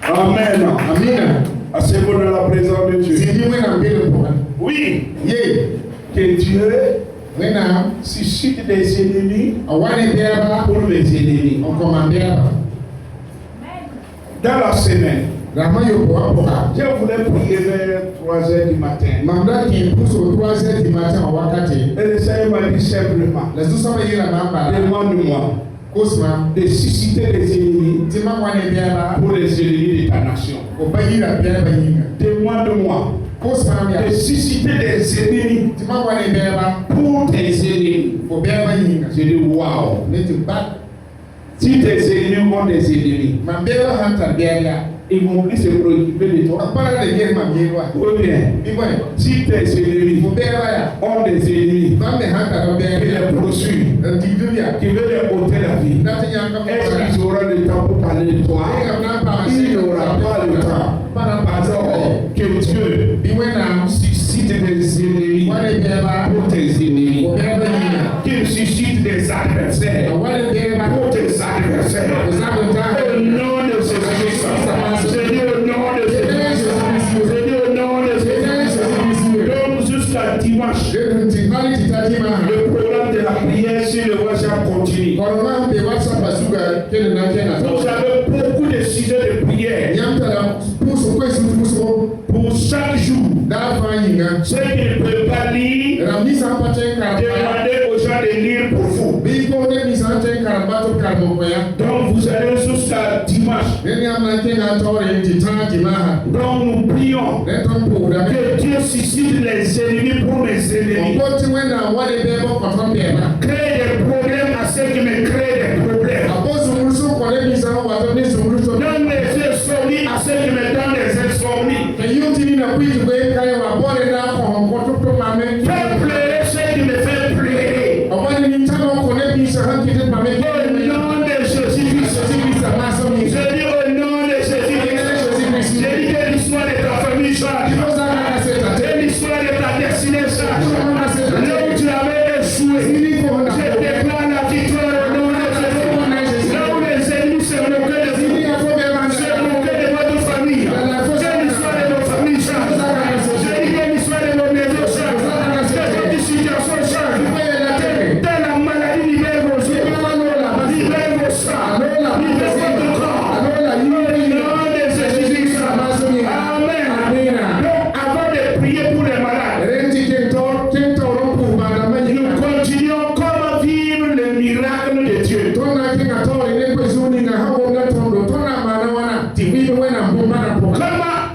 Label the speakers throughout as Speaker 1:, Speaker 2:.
Speaker 1: Amen.
Speaker 2: Amen.
Speaker 1: Asseyez-vous dans la présence de Dieu. Oui. Que Dieu suscite des ennemis pour les ennemis. Dans la semaine, je voulais prier vers 3h du matin. Et le Seigneur m'a dit simplement, demande-moi de susciter des ennemis pour les ennemis de ta nation. Demande-moi de susciter des ennemis pour tes ennemis. Je dis waouh. Si tes ennemis ont des ennemis, ils vont plus se préoccuper de toi. Ou bien, si tes ennemis ont des ennemis qui les poursuivent, qui veulent les ôter la vie, est-ce qu'ils auront le temps pour parler de toi? Il n'aura pas le temps. Alors que Dieu suscite des ennemis pour tes ennemis, qu'il suscite des adversaires pour tes adversaires. Au nom de Jésus-Christ, je dis au nom de Jésus-Christ, je dis au nom de Jésus-Christ, donc jusqu'à dimanche, le programme de la prière sur le WhatsApp continue. Vous avez beaucoup de sujets de prière pour chaque jour. Ceux qui ne peuvent pas lire, demandez aux gens de lire pour vous. Donc vous allez jusqu'à dimanche. Donc nous prions que Dieu suscite les ennemis pour mes ennemis. Crée des problèmes à ceux qui me créent des problèmes. Donne des insomnies à ceux qui me donnent des insomnies. Fais pleurer ceux qui me font pleurer. Au nom de Jésus-Christ, je dis au nom de Jésus-Christ, je dis que l'histoire de ta famille change, que l'histoire de ta destinée change. Là où tu avais échoué, je déclare la victoire au nom de Jésus. Là où les ennemis se moquaient de vous, se moquaient de votre famille, que l'histoire de vos familles change. Je dis que l'histoire de vos maisons change, que votre situation change. Dans la maladie, libère vos yeux, libère vos sangs, libère votre corps. Au nom de Jésus-Christ. Amen. Donc, avant de prier pour les malades, nous continuons comment vivre le miracle de Dieu. Comment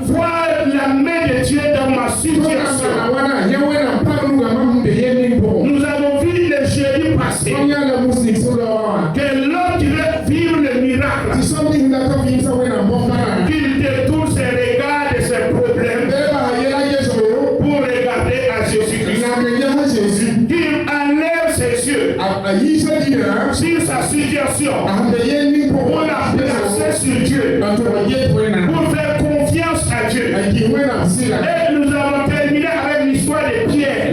Speaker 1: voir la main de Dieu dans ma situation. Nous avons vu le jeudi passé que l'homme qui veut vivre le miracle, qu'il détourne ses regards de ses problèmes pour regarder à Jésus-Christ. Qu'il enlève ses yeux sur sa situation pour la placer sur Dieu, pour faire confiance à Dieu. Et nous avons terminé avec l'histoire de Pierre.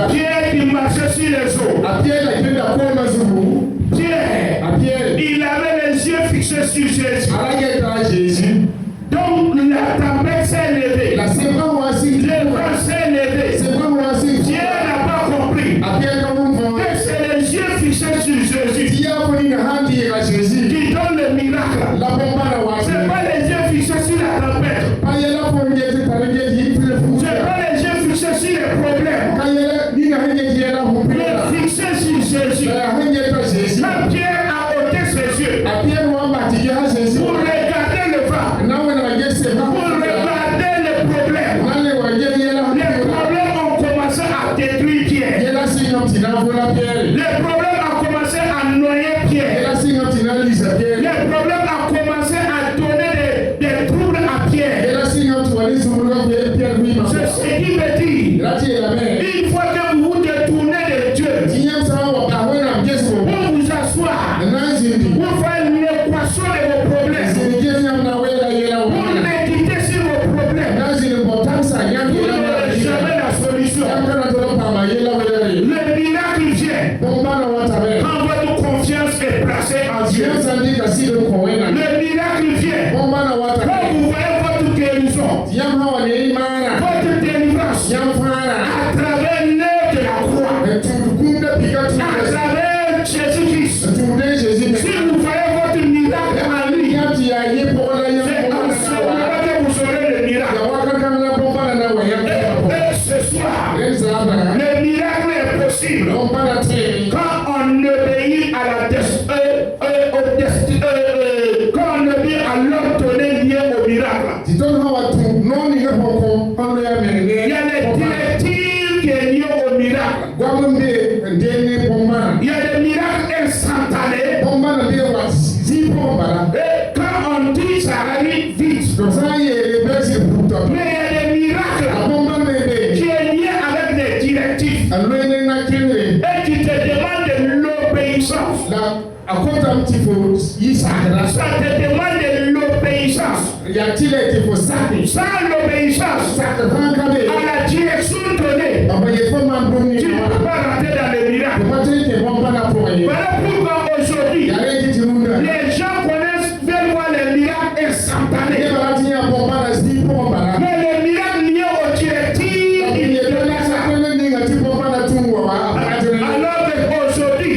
Speaker 1: Pierre qui marchait sur les eaux. Pierre, il avait les yeux fixés sur Jésus. Donc la tempête s'est levée. Le vent s'est levé. Pierre n'a pas compris que c'est les yeux fixés sur Jésus qui donnent le miracle. Ce n'est pas les yeux fixés sur la tempête. Ce n'est pas les yeux fixés sur les problèmes. Mais fixés sur Jésus. Quand Pierre a ôté ses yeux pour regarder le vent, pour regarder les problèmes ont commencé à détruire Pierre. Les problèmes ont commencé à noyer Pierre. Les problèmes ont commencé à donner des troubles à Pierre. C'est ce qui veut dire, une fois que vous vous détournez de Dieu, pour vous asseoir, pour faire une équation de vos problèmes, pour méditer sur vos problèmes, vous n'aurez jamais la solution. Le miracle vient quand votre confiance est placée en Dieu.
Speaker 2: Le miracle vient. Quand vous voyez votre guérison, votre délivrance, à travers l'œuvre de la croix, à travers Jésus-Christ. Si vous voyez votre miracle en lui, c'est en ce moment que vous aurez le miracle. Et ce soir, le miracle est possible quand on obéit à la quand on obéit à l'ordre donné lié au miracle. Il y a les directives qui sont liées au miracle. Il y a des miracles instantanés. Et quand on dit ça arrive vite. Mais il y a des miracles qui sont liés avec des directives et qui te demandent de l'obéissance. Ça te demande de l'obéissance. Sans l'obéissance à la direction donnée, tu ne peux pas rentrer dans le miracle. Voilà pourquoi aujourd'hui, les gens veulent voir les miracles instantanés. Mais les miracles liés aux directives, ils ne donnent pas ça. Alors qu'aujourd'hui,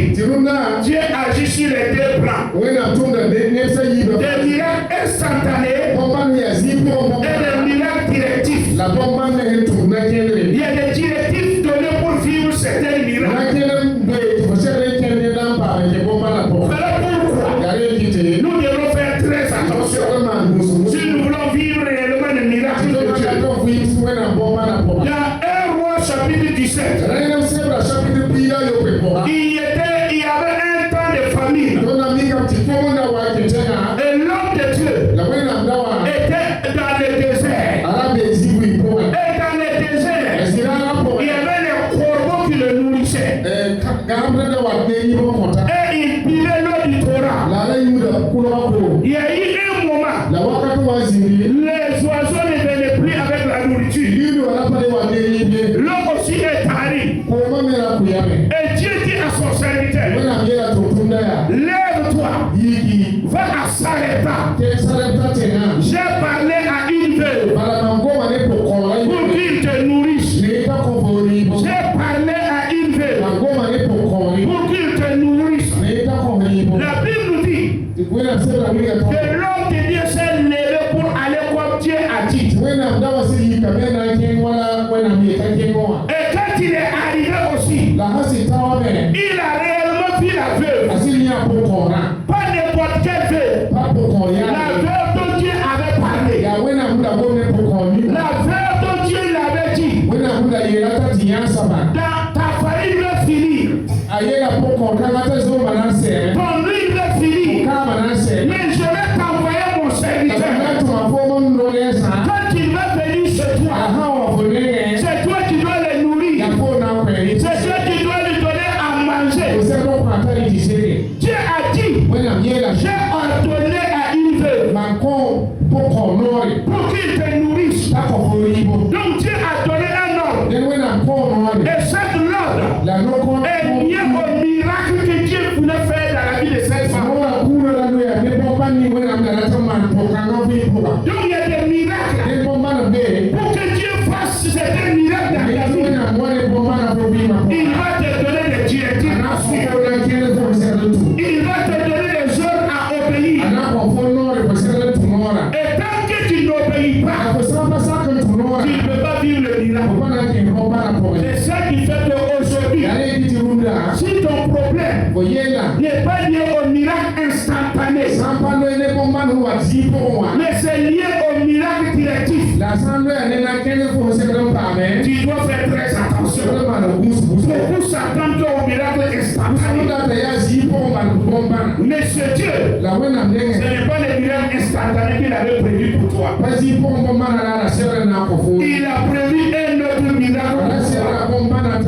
Speaker 2: Dieu agit sur les deux plans. Des miracles instantanés et des miracles directifs. Il y a des directives données pour vivre certains miracles. Voilà pourquoi nous devons faire très attention si nous voulons vivre réellement le miracle de Dieu. Dans 1 Roi chapitre 17, il y avait un temps de famine. Et l'homme de Dieu était dans le désert. Et dans le désert, il y avait les corbeaux qui le nourrissaient. Et il buvait l'eau du Torah. Il y a eu un moment, les oiseaux ne venaient plus avec la nourriture. L'eau aussi est aride. Et Dieu dit à son serviteur, lève-toi, va à Sarepta. J'ai parlé à une veuve pour qu'il te nourrisse. J'ai parlé à une veuve pour qu'il te nourrisse. La Bible nous dit que l'homme de Dieu s'est levé pour aller comme Dieu a dit. Et quand il est arrivé aussi, il a réellement vu la veuve. Pas n'importe quelle veuve. La veuve dont Dieu avait parlé. La veuve dont Dieu l'avait dit. Ta famille va finir. Ton nuit va finir. Mais je vais t'envoyer mon serviteur. Quand il va venir chez toi, c'est toi qui dois les nourrir. C'est toi qui dois lui donner à manger. Dieu a dit, j'ai ordonné à une veuve pour qu'il te nourrisse. Donc Dieu a donné un ordre. Et cet ordre est lié au miracle que Dieu voulait faire dans la vie de cette femme. Donc il y a des miracles. Pour que Dieu fasse certains miracles dans ta vie, il va te donner des directives à suivre. Il va te donner des ordres à obéir. Et tant que tu n'obéis pas, tu ne peux pas vivre le miracle. C'est ça qui fait qu'aujourd'hui, si ton problème n'est pas lié au miracle instantané, mais c'est lié au miracle directif, tu dois faire très attention. Beaucoup s'attendent au miracle instantané. Mais ce Dieu, ce n'est pas le miracle instantané qu'il avait prévu pour toi. Il a prévu un autre miracle pour toi.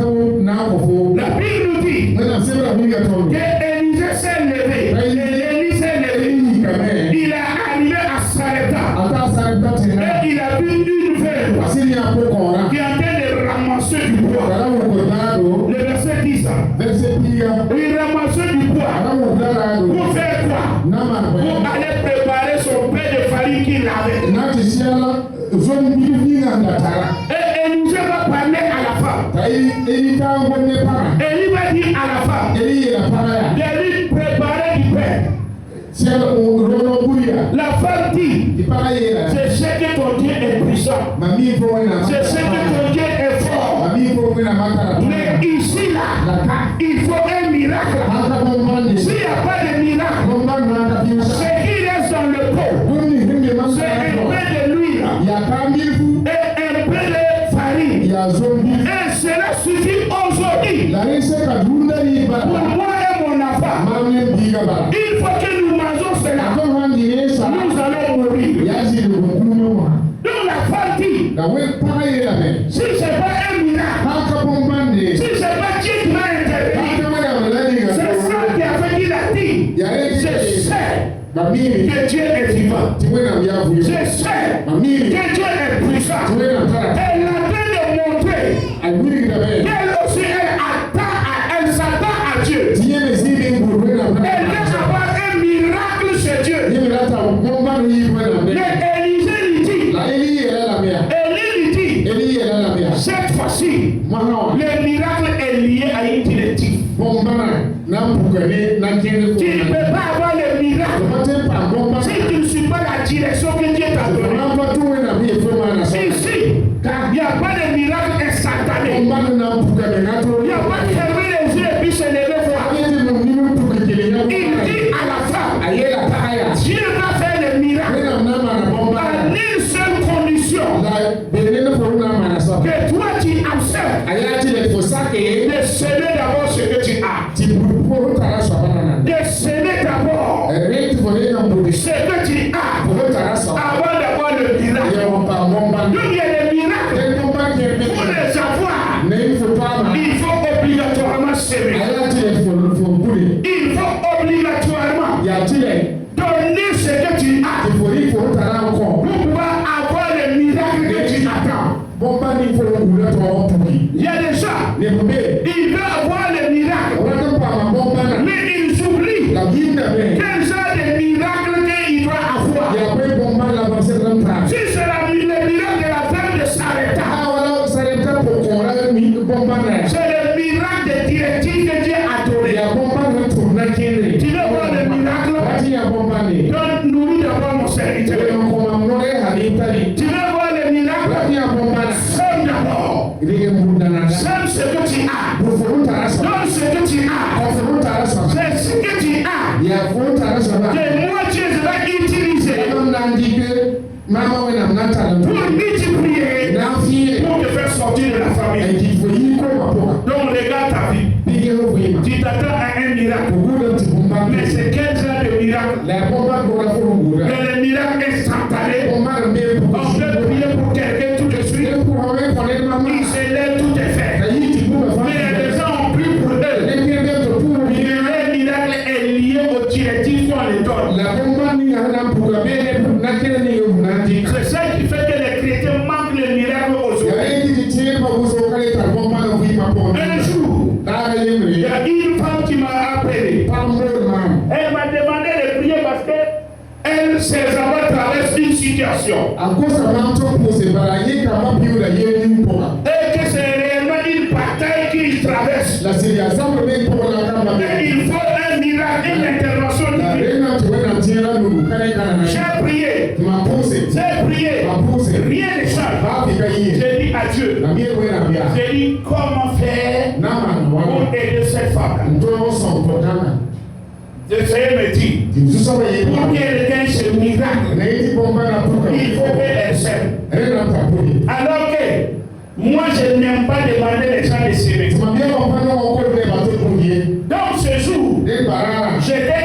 Speaker 2: La Bible nous dit que Élisée s'est levé. Élie s'est levé. Il est arrivé à Sarepta. Et il a vu une veuve qui est en train de ramasser du bois. Le verset 10. Il ramassait du bois. Pour faire quoi? pour aller préparer son pain de farine qu'il avait. Et Élisée va parler à la femme. Élie va dire à la femme de lui préparer du pain. La femme dit, c'est ce que ton Dieu est puissant. C'est ce que ton Dieu est fort. Mais ici, là, il faut un miracle. S'il n'y a pas de miracle, ce qui reste dans le pot, c'est un peu de l'huile et un peu de farine. Et cela suffit aujourd'hui pour moi et mon enfant. Il faut que nous mangeons cela. Nous allons mourir. Donc la femme dit, si ce n'est pas un miracle, si ce n'est pas Dieu qui m'a intervenu, c'est ça qui a fait qu'il a dit, je sais que Dieu est vivant. Je sais que Dieu est puissant. Elle a train de montrer qu'elle aussi elle s'attend à Dieu. Elle laisse avoir un miracle chez Dieu. Mais Élisée lui dit, cette fois-ci, le miracle est lié à une directive. Tu ne peux pas avoir le miracle si tu ne suis pas la direction que Dieu t'a donnée. Ici, il n'y a pas de miracle instantané. Il n'y a pas de fermer les yeux et puis se lever voir. Il dit à la femme, Dieu va faire le miracle à une seule condition, que toi tu acceptes de céder d'abord ce que tu as. De céder d'abord ce que tu as avant d'avoir le miracle. Donc il y a le miracle. Pour les avoir, il faut obligatoirement s'aimer. Il faut obligatoirement donner ce que tu as pour pouvoir avoir le miracle que tu attends. Il y a des gens, ils veulent avoir le miracle, mais ils oublient quel genre de miracle qu'il doit avoir. Si c'est le miracle de la femme de Sarepta, c'est le miracle de directive que Dieu a donné. Tu veux voir le miracle? Donc nourris d'abord mon serviteur. Tu veux voir le miracle? Sème d'abord. Sème ce que tu as. Donne ce que tu as. C'est ce que tu as. Que moi Dieu je vais utiliser pour multiplier, pour te faire sortir de la famille. Donc regarde ta vie. Tu t'attends à un miracle. Mais c'est quel genre de miracle? Mais le miracle instantané. On peut prier pour quelqu'un tout de suite. Il se lève, tout est fait. Mais les gens ont pris pour eux. Le miracle est lié aux directives qu'on les donne. C'est ça qui fait que les chrétiens manquent le miracle aujourd'hui. Un jour, il y a une femme qui m'a appelé. Elle m'a demandé de prier parce que elle, ses enfants traversent une situation. Et que c'est réellement une bataille qu'ils traversent. Et il faut un miracle, une intervention divine. J'ai prié. J'ai prié. Rien ne change. J'ai dit à Dieu. J'ai dit comment faire pour aider cette femme. J'essayais de me dire, pour qu'elle gagne ce miracle, il faut qu'elle s'aime. Alors que moi je n'aime pas demander les gens de s'aimer. Donc ce jour, j'étais